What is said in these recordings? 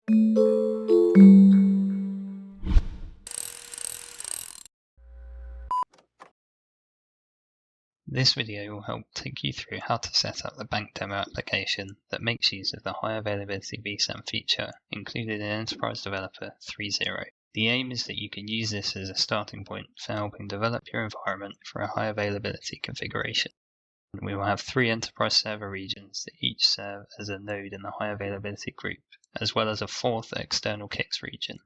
This video will help take you through how to set up the BankDemo application that makes use of the high availability VSAM feature included in Enterprise Developer 3.0. The aim is that you can use this as a starting point for helping develop your environment for a high availability configuration. We will have 3 enterprise server regions that each serve as a node in the high availability group, as well as a 4th external CICS region.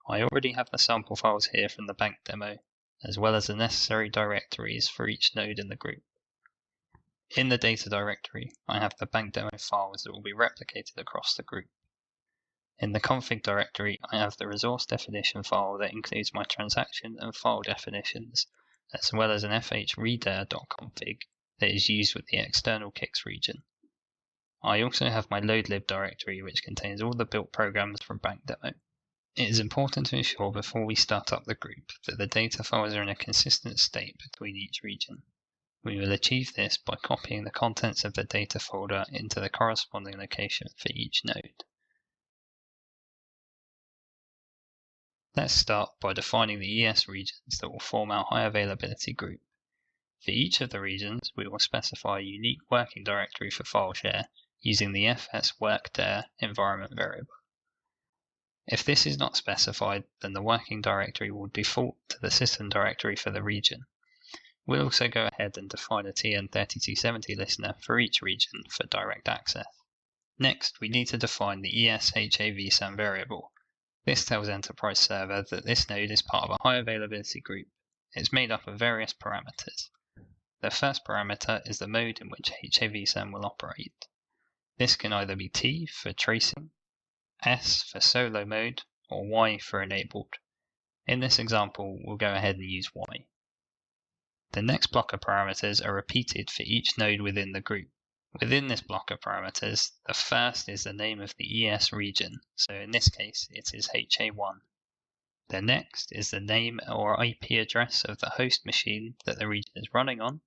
I already have the sample files here from the BankDemo, as well as the necessary directories for each node in the group. In the data directory, I have the BankDemo files that will be replicated across the group. In the config directory, I have the resource definition file that includes my transaction and file definitions, as well as an fhreader.config that is used with the external CICS region. I also have my loadlib directory, which contains all the built programs from BankDemo. It is important to ensure before we start up the group that the data files are in a consistent state between each region. We will achieve this by copying the contents of the data folder into the corresponding location for each node. Let's start by defining the ES regions that will form our high availability group. For each of the regions, we will specify a unique working directory for file share using the fs-workdir environment variable. If this is not specified, then the working directory will default to the system directory for the region. We'll also go ahead and define a TN3270 listener for each region for direct access. Next, we need to define the ES HA-VSAM variable. This tells Enterprise Server that this node is part of a high availability group. It's made up of various parameters. The first parameter is the mode in which HA-VSAM will operate. This can either be T for tracing, S for solo mode, or Y for enabled. In this example, we'll go ahead and use Y. The next block of parameters are repeated for each node within the group. Within this block of parameters, the first is the name of the ES region, so in this case it is HA1. The next is the name or IP address of the host machine that the region is running on.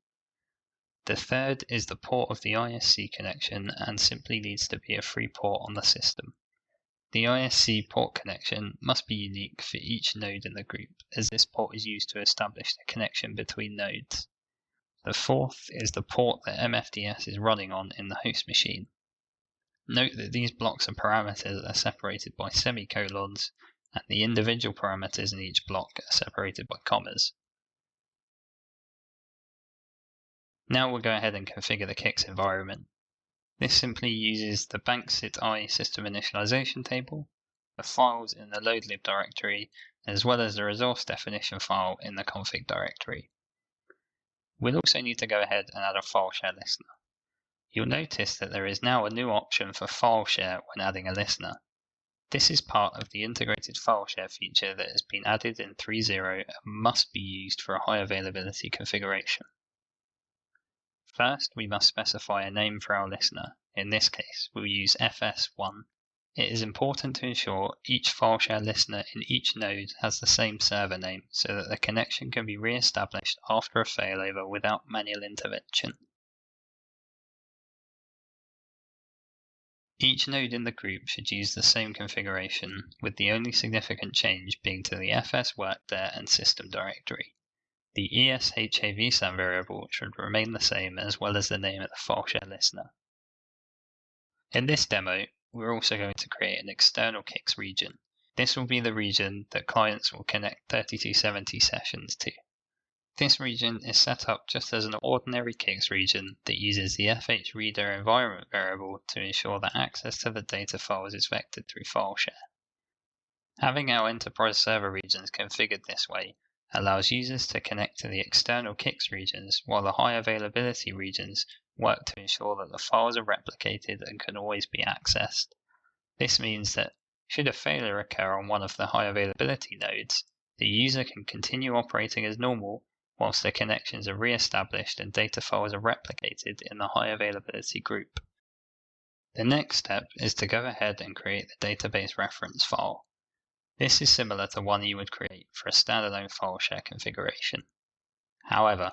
The third is the port of the ISC connection and simply needs to be a free port on the system. The ISC port connection must be unique for each node in the group, as this port is used to establish the connection between nodes. The fourth is the port that MFDS is running on in the host machine. Note that these blocks of parameters are separated by semicolons, and the individual parameters in each block are separated by commas. Now we'll go ahead and configure the CICS environment. This simply uses the banksit system initialization table, the files in the loadlib directory, as well as the resource definition file in the config directory. We'll also need to go ahead and add a file share listener. You'll notice that there is now a new option for file share when adding a listener. This is part of the integrated file share feature that has been added in 3.0 and must be used for a high availability configuration. First, we must specify a name for our listener. In this case, we'll use fs1. It is important to ensure each file share listener in each node has the same server name so that the connection can be re-established after a failover without manual intervention. Each node in the group should use the same configuration, with the only significant change being to the fs-workdir and system directory. The ES HA-VSAM variable should remain the same, as well as the name of the file share listener. In this demo, we're also going to create an external CICS region. This will be the region that clients will connect 3270 sessions to. This region is set up just as an ordinary CICS region that uses the fhreader environment variable to ensure that access to the data files is vectored through file share. Having our enterprise server regions configured this way allows users to connect to the external CICS regions, while the high availability regions work to ensure that the files are replicated and can always be accessed. This means that should a failure occur on one of the high availability nodes, the user can continue operating as normal whilst the connections are re-established and data files are replicated in the high availability group. The next step is to go ahead and create the database reference file. This is similar to one you would create for a standalone file share configuration. However,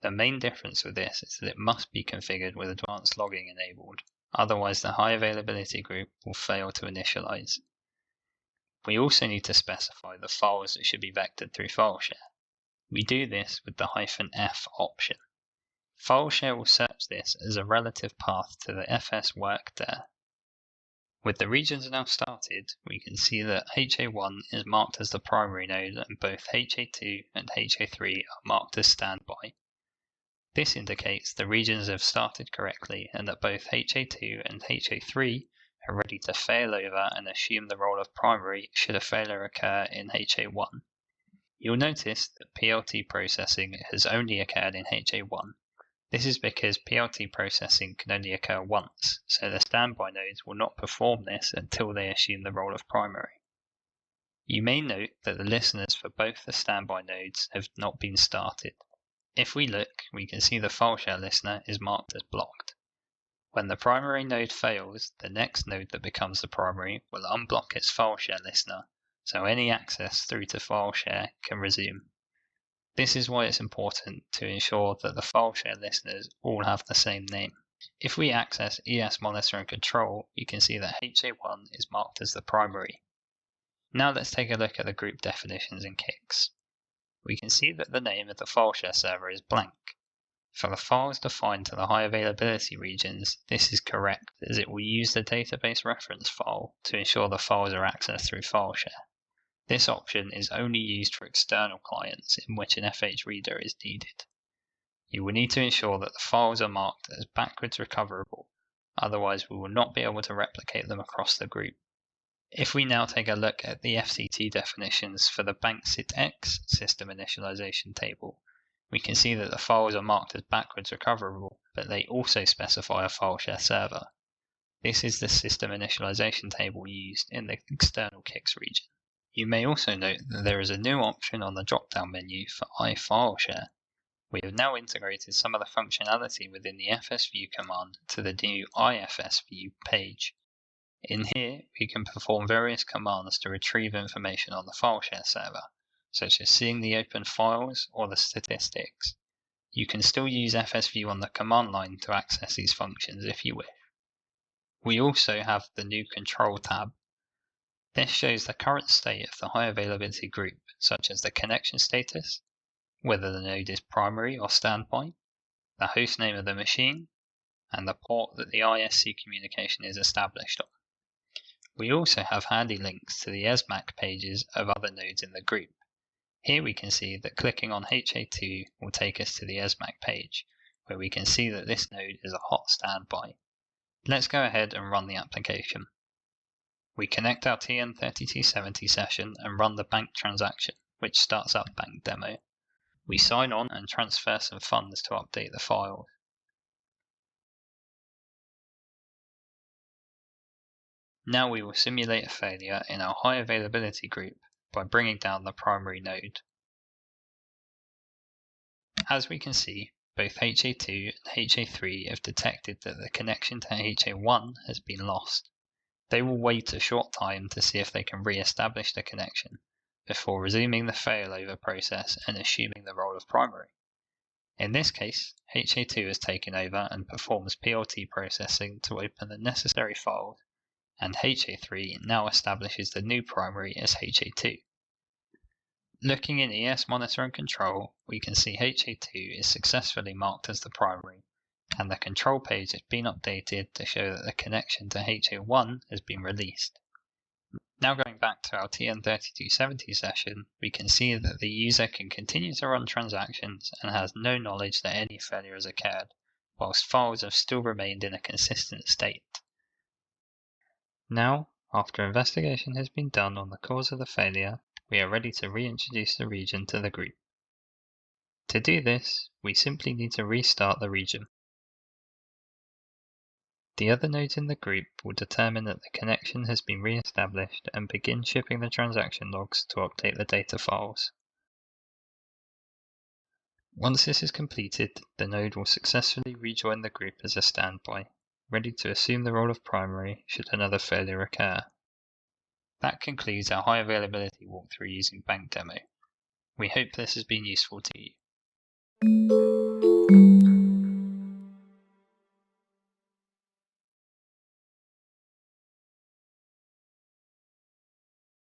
the main difference with this is that it must be configured with advanced logging enabled, otherwise the high availability group will fail to initialize. We also need to specify the files that should be vectored through FileShare. We do this with the -f option. FileShare will search this as a relative path to the FS work there. With the regions now started, we can see that HA1 is marked as the primary node and both HA2 and HA3 are marked as standby. This indicates the regions have started correctly and that both HA2 and HA3 are ready to fail over and assume the role of primary should a failure occur in HA1. You'll notice that PLT processing has only occurred in HA1. This is because PLT processing can only occur once, so the standby nodes will not perform this until they assume the role of primary. You may note that the listeners for both the standby nodes have not been started. If we look, we can see the FileShare listener is marked as blocked. When the primary node fails, the next node that becomes the primary will unblock its FileShare listener, so any access through to FileShare can resume. This is why it's important to ensure that the FileShare listeners all have the same name. If we access ES Monitor and Control, you can see that HA1 is marked as the primary. Now let's take a look at the group definitions in CICS. We can see that the name of the FileShare server is blank. For the files defined to the high availability regions, this is correct as it will use the database reference file to ensure the files are accessed through FileShare. This option is only used for external clients in which an FH reader is needed. You will need to ensure that the files are marked as backwards recoverable, otherwise we will not be able to replicate them across the group. If we now take a look at the FCT definitions for the CICS system initialization table, we can see that the files are marked as backwards recoverable, but they also specify a FileShare server. This is the system initialization table used in the external CICS region. You may also note that there is a new option on the drop-down menu for iFileShare. We have now integrated some of the functionality within the FSView command to the new iFSView page. In here, we can perform various commands to retrieve information on the FileShare server, such as seeing the open files or the statistics. You can still use FSView on the command line to access these functions if you wish. We also have the new Control tab. This shows the current state of the high availability group, such as the connection status, whether the node is primary or standby, the host name of the machine, and the port that the ISC communication is established on. We also have handy links to the ESMAC pages of other nodes in the group. Here we can see that clicking on HA2 will take us to the ESMAC page, where we can see that this node is a hot standby. Let's go ahead and run the application. We connect our TN3270 session and run the bank transaction, which starts up BankDemo. We sign on and transfer some funds to update the files. Now we will simulate a failure in our high availability group by bringing down the primary node. As we can see, both HA2 and HA3 have detected that the connection to HA1 has been lost. They will wait a short time to see if they can re-establish the connection before resuming the failover process and assuming the role of primary. In this case, HA2 has taken over and performs PLT processing to open the necessary files, and HA3 now establishes the new primary as HA2. Looking in ES Monitor and Control, we can see HA2 is successfully marked as the primary, and the control page has been updated to show that the connection to HA1 has been released. Now going back to our TN3270 session, we can see that the user can continue to run transactions and has no knowledge that any failure has occurred, whilst files have still remained in a consistent state. Now, after investigation has been done on the cause of the failure, we are ready to reintroduce the region to the group. To do this, we simply need to restart the region. The other nodes in the group will determine that the connection has been re-established and begin shipping the transaction logs to update the data files. Once this is completed, the node will successfully rejoin the group as a standby, ready to assume the role of primary should another failure occur. That concludes our high availability walkthrough using BankDemo. We hope this has been useful to you.